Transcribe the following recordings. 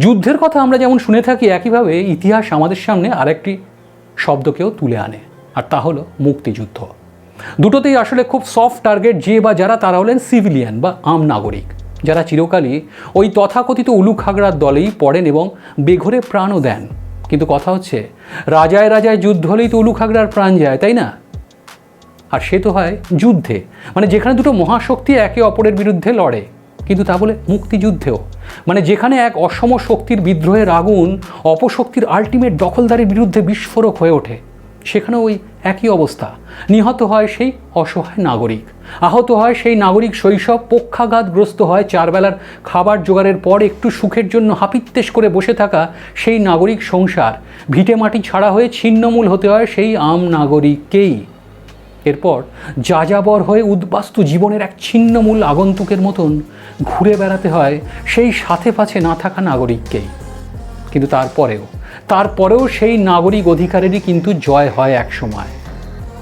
যুদ্ধের কথা আমরা যেমন শুনে থাকি, একইভাবে ইতিহাস আমাদের সামনে আরেকটি শব্দকেও তুলে আনে, আর তা হলো মুক্তিযুদ্ধ। দুটোতেই আসলে খুব সফট টার্গেট যে বা যারা, তারা হলেন সিভিলিয়ান বা আম নাগরিক, যারা চিরকালই ওই তথাকথিত উলুখাগড়ার দলেই পড়েন এবং বেঘরে প্রাণও দেন। কিন্তু কথা হচ্ছে, রাজায় রাজায় যুদ্ধ হলেই তো উলুখাগড়ার প্রাণ যায়, তাই না? আর সে তো হয় যুদ্ধে, মানে যেখানে দুটো মহাশক্তি একে অপরের বিরুদ্ধে লড়ে। কিন্তু তা বলে মুক্তিযুদ্ধেও, মানে যেখানে এক অসম শক্তির বিদ্রোহের আগুন অপশক্তির আলটিমেট দখলদারির বিরুদ্ধে বিস্ফোরক হয়ে ওঠে, সেখানেও ওই একই অবস্থা। নিহত হয় সেই অসহায় নাগরিক, আহত হয় সেই নাগরিক শৈশব, পক্ষাঘাতগ্রস্ত হয় চারবেলার খাবার জোগাড়ের পর একটু সুখের জন্য হাপিত্তেশ করে বসে থাকা সেই নাগরিক সংসার, ভিটে মাটি ছাড়া হয়ে ছিন্নমূল হতে হয় সেই আম নাগরিককেই। এরপর যাযাবর হয়ে উদ্বাস্তু জীবনের এক ছিন্নমূল আগন্তুকের মতন ঘুরে বেড়াতে হয় সেই সাথে পাছে না থাকা নাগরিককেই। কিন্তু তারপরেও সেই নাগরিক অধিকারেরই কিন্তু জয় হয় এক সময়।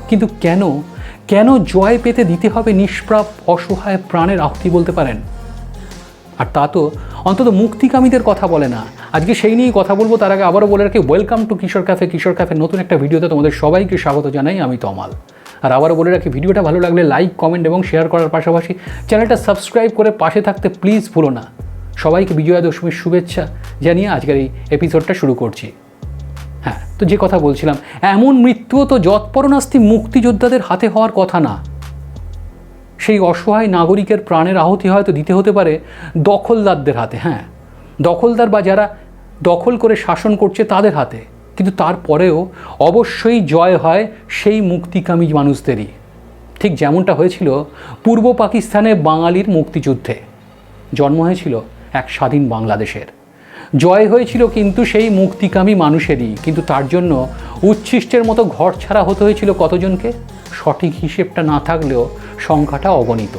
কিন্তু কেন জয় পেতে দিতে হবে নিষ্প্রাপ অসহায় প্রাণের আহুতি, বলতে পারেন? আর তা তো অন্তত মুক্তিকামীদের কথা বলে না। আজকে সেই নিয়েই কথা বলবো। তার আগে আবারও বলে রাখি, ওয়েলকাম টু কিশোর ক্যাফে নতুন একটা ভিডিওতে তোমাদের সবাইকে স্বাগত জানাই। আমি তমাল। আর আবারও বলে রাখি, ভিডিওটা ভালো লাগলে লাইক, কমেন্ট এবং শেয়ার করার পাশাপাশি চ্যানেলটা সাবস্ক্রাইব করে পাশে থাকতে প্লিজ ভুলো না। সবাইকে বিজয়া দশমীর শুভেচ্ছা জানিয়ে আজকের এই এপিসোডটা শুরু করছি। হ্যাঁ, তো যে কথা বলছিলাম, এমন মৃত্যুও তো যৎপরণাস্তি মুক্তিযোদ্ধাদের হাতে হওয়ার কথা না। সেই অসহায় নাগরিকের প্রাণের আহুতি হয়তো দিতে হতে পারে দখলদারদের হাতে। হ্যাঁ, দখলদার বা যারা দখল করে শাসন করছে তাদের হাতে। কিন্তু তারপরেও অবশ্যই জয় হয় সেই মুক্তিকামী মানুষদেরই। ঠিক যেমনটা হয়েছিল পূর্ব পাকিস্তানে বাঙালির মুক্তিযুদ্ধে। জন্ম হয়েছিল এক স্বাধীন বাংলাদেশের, জয় হয়েছিল কিন্তু সেই মুক্তিকামী মানুষেরই। কিন্তু তার জন্য উচ্ছিষ্টের মতো ঘর ছাড়া হতে হয়েছিল কতজনকে? সঠিক হিসেবটা না থাকলেও সংখ্যাটা অগণিত।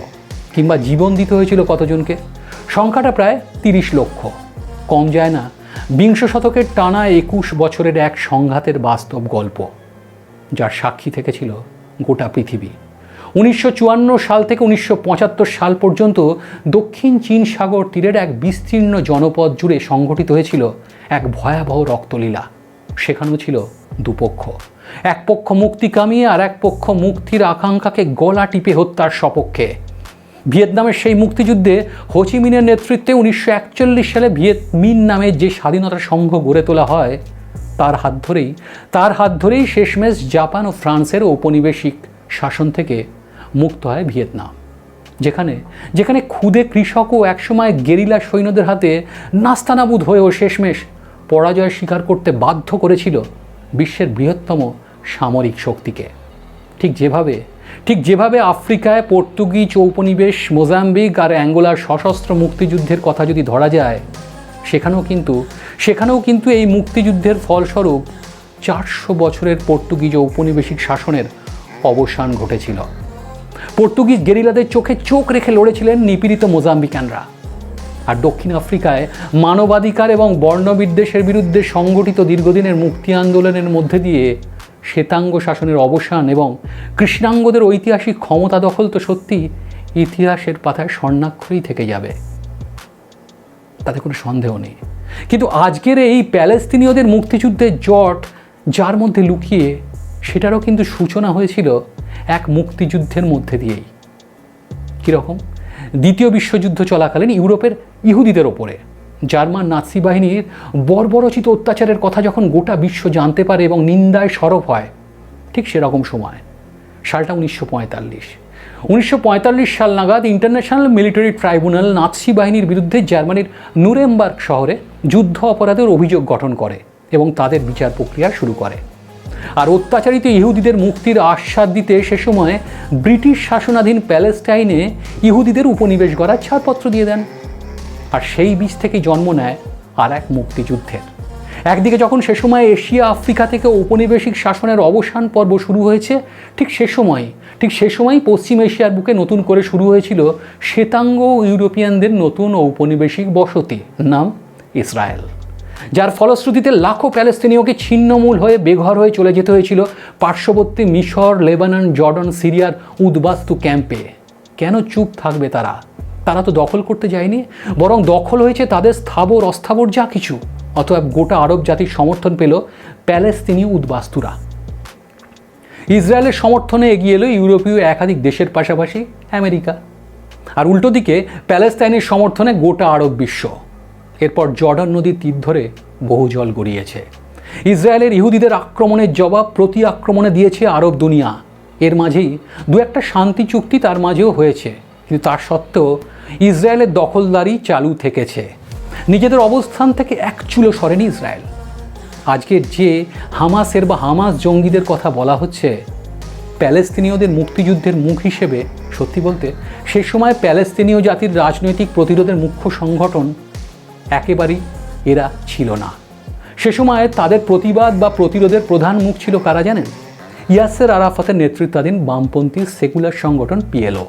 কিংবা জীবন দিতে হয়েছিল কতজনকে? সংখ্যাটা প্রায় 30 লক্ষ। কম যায় না। বিংশ শতকের টানা 21 বছরের এক সংঘাতের বাস্তব গল্প, যার সাক্ষী থেকেছিল গোটা পৃথিবী। 1954 সাল থেকে 1975 সাল পর্যন্ত দক্ষিণ চীন সাগর তীরের এক বিস্তীর্ণ জনপদ জুড়ে সংঘটিত হয়েছিল এক ভয়াবহ রক্তলীলা। সেখানেও ছিল দুপক্ষ। এক পক্ষ মুক্তিকামী, আর এক পক্ষ মুক্তির আকাঙ্ক্ষাকে গলা টিপে হত্যার সপক্ষে। ভিয়েতনামের সেই মুক্তিযুদ্ধে হোচিমিনের নেতৃত্বে 1941 সালে ভিয়েত মিন নামে যে স্বাধীনতা সংঘ গড়ে তোলা হয়, তার হাত ধরেই শেষমেশ জাপান ও ফ্রান্সের ঔপনিবেশিক শাসন থেকে মুক্ত হয় ভিয়েতনাম। যেখানে ক্ষুদে কৃষকও একসময় গেরিলা সৈন্যদের হাতে নাস্তানাবুদ হয়েও শেষমেশ পরাজয় স্বীকার করতে বাধ্য করেছিল বিশ্বের বৃহত্তম সামরিক শক্তিকে। ঠিক যেভাবে আফ্রিকায় পর্তুগিজ ঔপনিবেশ, মোজাম্বিক আর অ্যাঙ্গোলার সশস্ত্র মুক্তিযুদ্ধের কথা যদি ধরা যায়, সেখানেও কিন্তু এই মুক্তিযুদ্ধের ফলস্বরূপ 400 বছরের পর্তুগিজ ঔপনিবেশিক শাসনের অবসান ঘটেছিল। পর্তুগিজ গেরিলাদের চোখে চোখ রেখে লড়েছিলেন নিপীড়িত মোজাম্বিকানরা। আর দক্ষিণ আফ্রিকায় মানবাধিকার এবং বর্ণবিদ্বেষের বিরুদ্ধে সংগঠিত দীর্ঘদিনের মুক্তি আন্দোলনের মধ্যে দিয়ে শ্বেতাঙ্গ শাসনের অবসান এবং কৃষ্ণাঙ্গদের ঐতিহাসিক ক্ষমতা দখল তো সত্যি ইতিহাসের পাতায় স্বর্ণাক্ষরেই থেকে যাবে, তাতে কোনো সন্দেহ নেই। কিন্তু আজকের এই প্যালেস্তিনীয়দের মুক্তিযুদ্ধের জট যার মধ্যে লুকিয়ে, সেটারও কিন্তু সূচনা হয়েছিল এক মুক্তিযুদ্ধের মধ্যে দিয়েই। কীরকম? দ্বিতীয় বিশ্বযুদ্ধ চলাকালীন ইউরোপের ইহুদিদের ওপরে জার্মান নাৎসি বাহিনীর বর্বরচিত অত্যাচারের কথা যখন গোটা বিশ্ব জানতে পারে এবং নিন্দায় সরব হয়, ঠিক সেরকম সময় সালটা 1945 সাল নাগাদ ইন্টারন্যাশনাল মিলিটারি ট্রাইব্যুনাল নাৎসি বাহিনীর বিরুদ্ধে জার্মানির নুরেমবার্গ শহরে যুদ্ধ অপরাধের অভিযোগ গঠন করে এবং তাদের বিচার প্রক্রিয়া শুরু করে। আর অত্যাচারিত ইহুদিদের মুক্তির আশ্বাস দিতে সে সময় ব্রিটিশ শাসনাধীন প্যালেস্টাইনে ইহুদিদের উপনিবেশ গড়ার ছাড়পত্র দিয়ে দেন। আর সেই বীজ থেকেই জন্ম নেয় আর এক মুক্তিযুদ্ধের। একদিকে যখন সে সময় এশিয়া আফ্রিকা থেকে ঔপনিবেশিক শাসনের অবসান পর্ব শুরু হয়েছে, ঠিক সে সময় পশ্চিম এশিয়ার বুকে নতুন করে শুরু হয়েছিল শ্বেতাঙ্গ ইউরোপিয়ানদের নতুন ঔপনিবেশিক বসতি, নাম ইসরায়েল। যার ফলশ্রুতিতে লাখো প্যালেস্তিনীয়কে ছিন্নমূল হয়ে বেঘর হয়ে চলে যেতে হয়েছিল পার্শ্ববর্তী মিশর, লেবানন, জর্ডন, সিরিয়ার উদ্বাস্তু ক্যাম্পে। কেন চুপ থাকবে তারা? তারা তো দখল করতে যায়নি, বরং দখল হয়েছে তাদের স্থাবর অস্থাবর যা কিছু। অতএব গোটা আরব জাতির সমর্থন পেল প্যালেস্তিনীয় উদ্বাস্তুরা। ইসরায়েলের সমর্থনে এগিয়ে এলো ইউরোপীয় একাধিক দেশের পাশাপাশি আমেরিকা, আর উল্টো দিকে প্যালেস্তাইনের সমর্থনে গোটা আরব বিশ্ব। এরপর জর্ডান নদীর তীর ধরে বহু জল গড়িয়েছে। ইসরায়েলের ইহুদিদের আক্রমণের জবাব প্রতি আক্রমণে দিয়েছে আরব দুনিয়া। এর মাঝেই দু একটা শান্তি চুক্তি তার মাঝেও হয়েছে, কিন্তু তার সত্ত্বেও ইসরায়েলের দখলদারি চালু থেকেছে। নিজেদের অবস্থান থেকে এক চুলো সরেনি ইসরায়েল। আজকের যে হামাসের বা হামাস জঙ্গিদের কথা বলা হচ্ছে, প্যালেস্তিনীয়দের মুক্তিযুদ্ধের মুখ হিসেবে সত্যি বলতে সে সময় প্যালেস্তিনীয় জাতির রাজনৈতিক প্রতিরোধের মুখ্য সংগঠন একেবারেই এরা ছিল না। সে সময় তাদের প্রতিবাদ বা প্রতিরোধের প্রধান মুখ ছিল কারা জানেন? ইয়াসের আরাফাতের নেতৃত্বাধীন বামপন্থী সেকুলার সংগঠন পিএলও।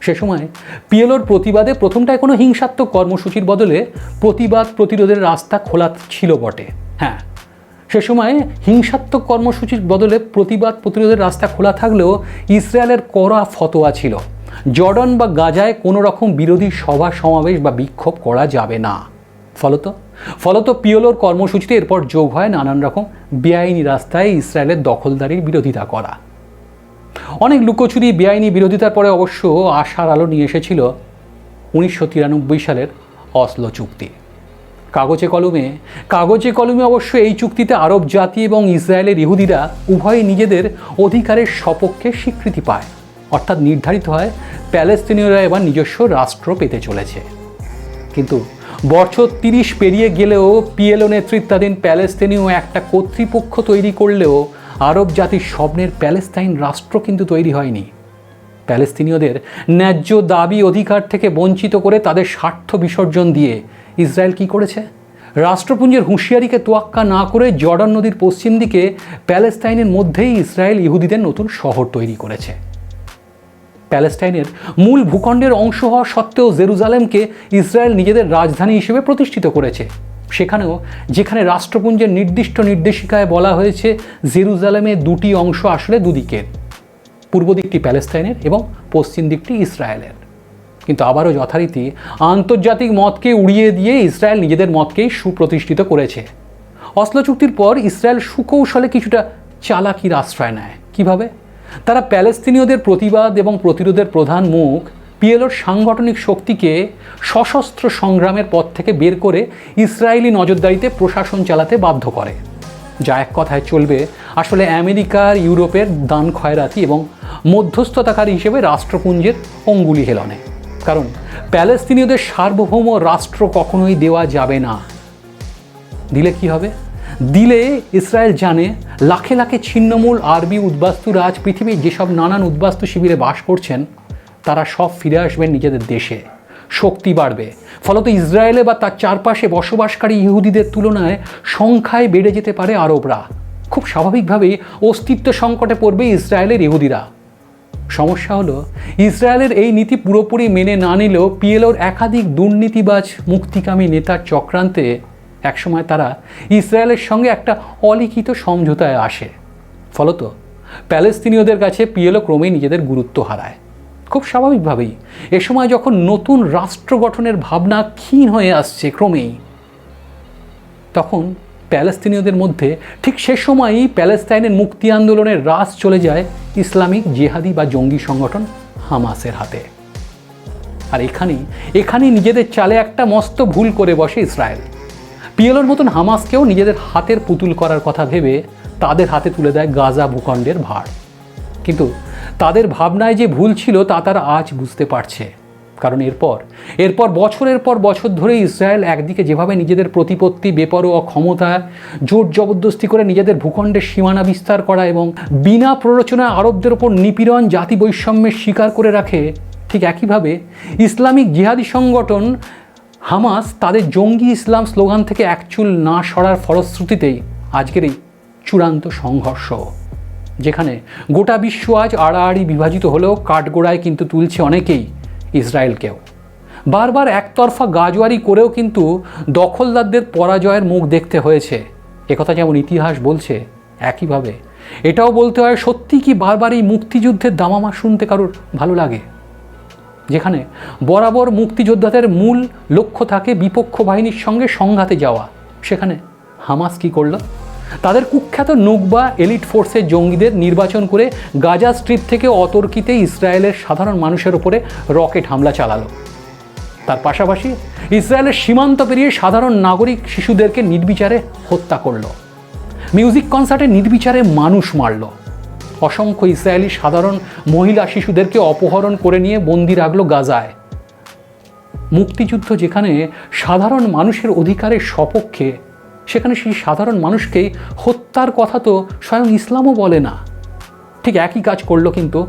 সে সময় পিএলওর প্রতিবাদে প্রথমটায় কোনো হিংসাত্মক কর্মসূচির বদলে প্রতিবাদ প্রতিরোধের রাস্তা খোলা ছিল বটে। হ্যাঁ, সে সময় হিংসাত্মক কর্মসূচির বদলে প্রতিবাদ প্রতিরোধের রাস্তা খোলা থাকলেও ইসরায়েলের কড়া ফতোয়া ছিল, জর্ডান বা গাজায় কোনো রকম বিরোধী সভা সমাবেশ বা বিক্ষোভ করা যাবে না। ফলত পিএলওর কর্মসূচিতে এরপর যোগ হয় নানান রকম বেআইনি রাস্তায় ইসরায়েলের দখলদারির বিরোধিতা করা। অনেক লুকোচুরি বেআইনি বিরোধিতার পরে অবশ্য আশার আলো নিয়ে এসেছিল 1993 সালের অসলো চুক্তি। কাগজে কলমে অবশ্য এই চুক্তিতে আরব জাতি এবং ইসরায়েলের ইহুদিরা উভয়ই নিজেদের অধিকারের সপক্ষে স্বীকৃতি পায়, অর্থাৎ নির্ধারিত হয় প্যালেস্তিনীয়রা এবার নিজস্ব রাষ্ট্র পেতে চলেছে। কিন্তু বছর 30 পেরিয়ে গেলেও পিএলও নেতৃত্বাধীন প্যালেস্তিনীয় একটা কর্তৃপক্ষ তৈরি করলেও আরব জাতির স্বপ্নের প্যালেস্তাইন রাষ্ট্র কিন্তু তৈরি হয়নি। প্যালেস্তিনীয়দের ন্যায্য দাবি অধিকার থেকে বঞ্চিত করে তাদের স্বার্থ বিসর্জন দিয়ে ইসরায়েল কি করেছে? রাষ্ট্রপুঞ্জের হুঁশিয়ারিকে তোয়াক্কা না করে জর্ডান নদীর পশ্চিম দিকে প্যালেস্তাইনের মধ্যেই ইসরায়েল ইহুদিদের নতুন শহর তৈরি করেছে। প্যালেস্টাইনের মূল ভূখণ্ডের অংশ হওয়া সত্ত্বেও জেরুজালেমকে ইসরায়েল নিজেদের রাজধানী হিসেবে প্রতিষ্ঠিত করেছে। সেখানেও যেখানে রাষ্ট্রপুঞ্জের নির্দিষ্ট নির্দেশিকায় বলা হয়েছে জেরুজালেমের দুটি অংশ আসলে দুদিকের, পূর্ব দিকটি প্যালেস্টাইনের এবং পশ্চিম দিকটি ইসরায়েলের। কিন্তু আবারও যথারীতি আন্তর্জাতিক মতকে উড়িয়ে দিয়ে ইসরায়েল নিজেদের মতকেই সুপ্রতিষ্ঠিত করেছে। অসলো চুক্তির পর ইসরায়েল সুকৌশলে কিছুটা চালাকির আশ্রয় নেয়। কিভাবে? তারা প্যালেস্তিনীয়দের প্রতিবাদ এবং প্রতিরোধের প্রধান মুখ পিএলওর সাংগঠনিক শক্তিকে সশস্ত্র সংগ্রামের পথ থেকে বের করে ইসরায়েলি নজরদারিতে প্রশাসন চালাতে বাধ্য করে, যা এক কথায় চলবে আসলে আমেরিকার ইউরোপের দান খয়রাতি এবং মধ্যস্থতাকারী হিসেবে রাষ্ট্রপুঞ্জের অঙ্গুলি হেলনে। কারণ প্যালেস্তিনীয়দের সার্বভৌম রাষ্ট্র কখনোই দেওয়া যাবে না। দিলে কি হবে? দিলে ইসরায়েল জানে লাখে লাখে ছিন্নমূল আরবি উদ্বাস্তুরা আজ পৃথিবীর যেসব নানান উদ্বাস্তু শিবিরে বাস করছেন তারা সব ফিরে আসবেন নিজেদের দেশে, শক্তি বাড়বে। ফলত ইসরায়েলে বা তার চারপাশে বসবাসকারী ইহুদিদের তুলনায় সংখ্যায় বেড়ে যেতে পারে আরবরা। খুব স্বাভাবিকভাবেই অস্তিত্ব সংকটে পড়বে ইসরায়েলের ইহুদিরা। সমস্যা হলো ইসরায়েলের এই নীতি পুরোপুরি মেনে না নিলেও পিএলওর একাধিক দুর্নীতিবাজ মুক্তিকামী নেতার চক্রান্তে একসময় তারা ইসরায়েলের সঙ্গে একটা অলিখিত সমঝোতায় আসে। ফলত প্যালেস্তিনীয়দের কাছে পিএলও ক্রমেই নিজেদের গুরুত্ব হারায়। খুব স্বাভাবিকভাবেই এ সময় যখন নতুন রাষ্ট্র গঠনের ভাবনা ক্ষীণ হয়ে আসছে ক্রমেই, তখন প্যালেস্তিনীয়দের মধ্যে ঠিক সে সময়ই প্যালেস্তাইনের মুক্তি আন্দোলনের রাশ চলে যায় ইসলামিক জেহাদি বা জঙ্গি সংগঠন হামাসের হাতে। আর এখানেই নিজেদের চালে একটা মস্ত ভুল করে বসে ইসরায়েল। পিএলওর মতন হামাসকেও নিজেদের হাতের পুতুল করার কথা ভেবে তাদের হাতে তুলে দেয় গাজা ভূখণ্ডের ভার। কিন্তু তাদের ভাবনায় যে ভুল ছিল তা তারা আজ বুঝতে পারছে। কারণ এরপর বছরের পর বছর ধরে ইসরায়েল একদিকে যেভাবে নিজেদের প্রতিপত্তি, বেপরোয়া ক্ষমতা, জোর জবরদস্তি করে নিজেদের ভূখণ্ডের সীমানা বিস্তার করা এবং বিনা প্ররোচনায় আরবদের ওপর নিপীড়ন, জাতি বৈষম্যের শিকার করে রাখে, ঠিক একইভাবে ইসলামিক জিহাদি সংগঠন হামাস তাদের জঙ্গি ইসলাম স্লোগান থেকে একচুল না সরার ফলশ্রুতিতেই আজকের এই চূড়ান্ত সংঘর্ষ, যেখানে গোটা বিশ্ব আজ আড়াআড়ি বিভাজিত হলেও কাঠগোড়ায় কিন্তু তুলছে অনেকেই ইসরায়েলকেও। বারবার একতরফা গাজোয়ারি করেও কিন্তু দখলদারদের পরাজয়ের মুখ দেখতে হয়েছে। একথা যেমন ইতিহাস বলছে, একইভাবে এটাও বলতে হয়, সত্যি কি বারবার এই মুক্তিযুদ্ধের দামামা শুনতে কারোর ভালো লাগে? যেখানে বরাবর মুক্তিযোদ্ধাদের মূল লক্ষ্য থাকে বিপক্ষ বাহিনীর সঙ্গে সংঘাতে যাওয়া, সেখানে হামাস কী করল? তাদের কুখ্যাত নুকবা এলিট ফোর্সের জঙ্গিদের নির্বাচন করে গাজা স্ট্রিপ থেকে অতর্কিতে ইসরায়েলের সাধারণ মানুষের উপরে রকেট হামলা চালালো। তার পাশাপাশি ইসরায়েলের সীমান্ত পেরিয়ে সাধারণ নাগরিক শিশুদেরকে নির্বিচারে হত্যা করল। মিউজিক কনসার্টে নির্বিচারে মানুষ মারল। অসংখ্য ইসরায়েলি সাধারণ মহিলা শিশুদেরকে অপহরণ করে নিয়ে বন্দি রাখল গাজায়। মুক্তিযুদ্ধ যেখানে সাধারণ মানুষের অধিকারের সপক্ষে, সেখানে সেই সাধারণ মানুষকে হত্যার কথা তো স্বয়ং ইসলামও বলে না। ঠিক একই কাজ করলো কিন্তু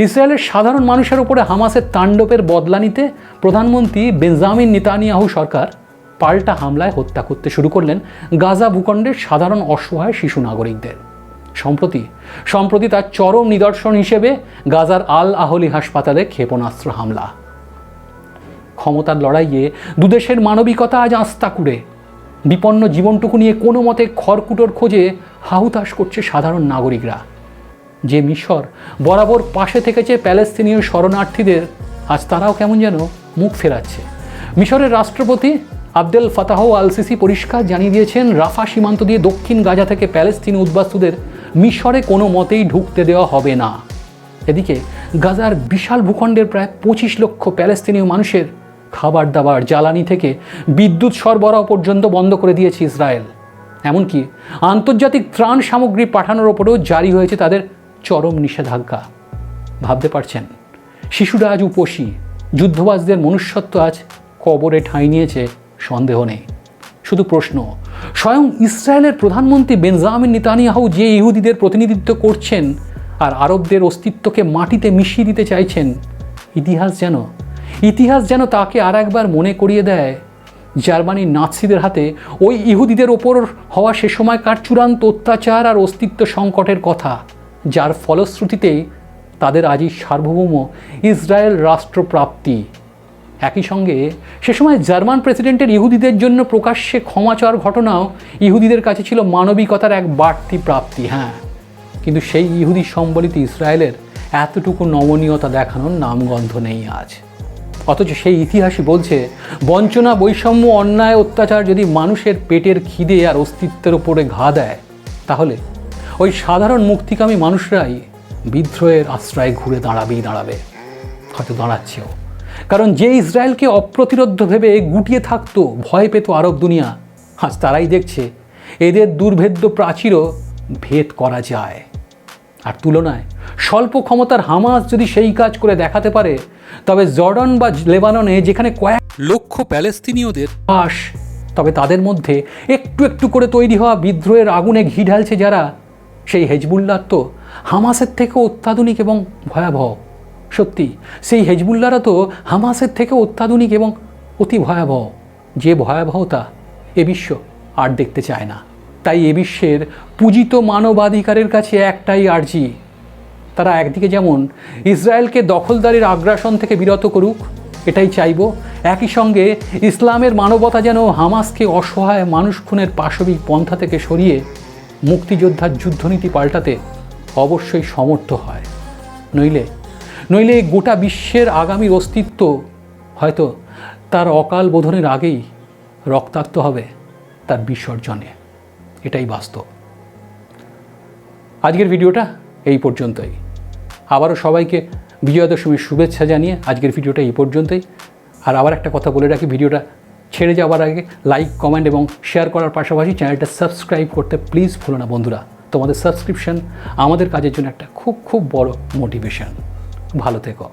ইসরায়েলের সাধারণ মানুষের উপরে হামাসের তাণ্ডবের বদলা নিতে প্রধানমন্ত্রী বেঞ্জামিন নেতানিয়াহু সরকার পাল্টা হামলায় হত্যা করতে শুরু করলেন গাজা ভূখণ্ডের সাধারণ অসহায় শিশু নাগরিকদের। সম্প্রতি তার চরম নিদর্শন হিসেবে গাজার আল আহলি হাসপাতালে ক্ষেপণাস্ত্র হামলা। ক্ষমতার লড়াইয়ে দুদেশের মানবিকতা আজ আস্তাকুড়ে। বিপন্ন জীবনটুকু নিয়ে কোনো মতে খড়কুটোর খোঁজে হাহুতাশ করছে সাধারণ নাগরিকরা। যে মিশর বরাবর পাশে থেকেছে প্যালেস্তিনীয় শরণার্থীদের, আজ তারাও কেমন যেন মুখ ফেরাচ্ছে। মিশরের রাষ্ট্রপতি আবদেল ফাতাহ আল সিসি পরিষ্কার জানিয়ে দিয়েছেন, রাফা সীমান্ত দিয়ে দক্ষিণ গাজা থেকে প্যালেস্তিনি উদ্বাস্তুদের মিশরে কোনো মতেই ঢুকতে দেওয়া হবে না। এদিকে গাজার বিশাল ভূখণ্ডের প্রায় 25 লক্ষ প্যালেস্তিনীয় মানুষের খাবার দাবার, জ্বালানি থেকে বিদ্যুৎ সরবরাহ পর্যন্ত বন্ধ করে দিয়েছে ইসরায়েল। এমনকি আন্তর্জাতিক ত্রাণ সামগ্রী পাঠানোর ওপরেও জারি হয়েছে তাদের চরম নিষেধাজ্ঞা। ভাবতে পারছেন, শিশুরা আজ উপসী, যুদ্ধবাজদের মনুষ্যত্ব আজ কবরে ঠাঁই নিয়েছে, সন্দেহ নেই। শুধু প্রশ্ন, স্বয়ং ইসরায়েলের প্রধানমন্ত্রী বেঞ্জামিন নেতানিয়াহু যে ইহুদিদের প্রতিনিধিত্ব করছেন আর আরবদের অস্তিত্বকে মাটিতে মিশিয়ে দিতে চাইছেন, ইতিহাস যেন তাকে আর একবার মনে করিয়ে দেয় জার্মানির নাৎসিদের হাতে ওই ইহুদিদের ওপর হওয়া সে সময়কার চূড়ান্ত অত্যাচার আর অস্তিত্ব সংকটের কথা, যার ফলশ্রুতিতেই তাদের আজই সার্বভৌম ইসরায়েল রাষ্ট্রপ্রাপ্তি। একই সঙ্গে সে সময় জার্মান প্রেসিডেন্টের ইহুদিদের জন্য প্রকাশ্যে ক্ষমা চাওয়ার ঘটনাও ইহুদিদের কাছে ছিল মানবিকতার এক বাড়তি প্রাপ্তি। হ্যাঁ, কিন্তু সেই ইহুদি সম্বলিত ইসরায়েলের এতটুকু নমনীয়তা দেখানোর নামগন্ধ নেই আজ। অথচ সেই ইতিহাসই বলছে, বঞ্চনা, বৈষম্য, অন্যায়, অত্যাচার যদি মানুষের পেটের খিদে আর অস্তিত্বের ওপরে ঘা দেয়, তাহলে ওই সাধারণ মুক্তিকামী মানুষরাই বিদ্রোহের আশ্রয়ে ঘুরে দাঁড়াবে, হয়তো দাঁড়াচ্ছেও। কারণ যে ইসরায়েলকে অপ্রতিরোধ্য ভেবে গুটিয়ে থাকতো, ভয় পেত আরব দুনিয়া, আজ তারাই দেখছে এদের দুর্ভেদ্য প্রাচীরও ভেদ করা যায়। আর তুলনায় স্বল্প ক্ষমতার হামাস যদি সেই কাজ করে দেখাতে পারে, তবে জর্ডান বা লেবাননে যেখানে কয়েক লক্ষ প্যালেস্তিনীয়দের বাস, তবে তাদের মধ্যে একটু একটু করে তৈরি হওয়া বিদ্রোহের আগুনে ঘি ঢালছে যারা, সেই হেজবুল্লাহ তো হামাসের থেকে অত্যাধুনিক এবং ভয়াবহ। সত্যি, সেই হেজবুল্লাহরা তো হামাসের থেকে অত্যাধুনিক এবং অতি ভয়াবহ, যে ভয়াবহতা এ বিশ্ব আর দেখতে চায় না। তাই এ বিশ্বের পূজিত মানবাধিকারের কাছে একটাই আর্জি, তারা একদিকে যেমন ইসরায়েলকে দখলদারির আগ্রাসন থেকে বিরত করুক, এটাই চাইব, একই সঙ্গে ইসলামের মানবতা যেন হামাসকে অসহায় মানুষ খুনের পাশবিক পন্থা থেকে সরিয়ে মুক্তিযোদ্ধার যুদ্ধনীতি পাল্টাতে অবশ্যই সমর্থ হয়। নইলে গোটা বিশ্বের আগামীর অস্তিত্ব হয়তো তার অকাল বোধনের আগেই রক্তাক্ত হবে তার বিসর্জনে। এটাই বাস্তব। আজকের ভিডিওটা এই পর্যন্তই। আবারও সবাইকে বিজয়া দশমীর শুভেচ্ছা জানিয়ে আজকের ভিডিওটা এই পর্যন্তই। আর আবার একটা কথা বলে রাখি, ভিডিওটা ছেড়ে যাওয়ার আগে লাইক, কমেন্ট এবং শেয়ার করার পাশাপাশি চ্যানেলটা সাবস্ক্রাইব করতে প্লিজ ভুলো না বন্ধুরা। তোমাদের সাবস্ক্রিপশন আমাদের কাজের জন্য একটা খুব বড় মোটিভেশন। ভালো থেকো।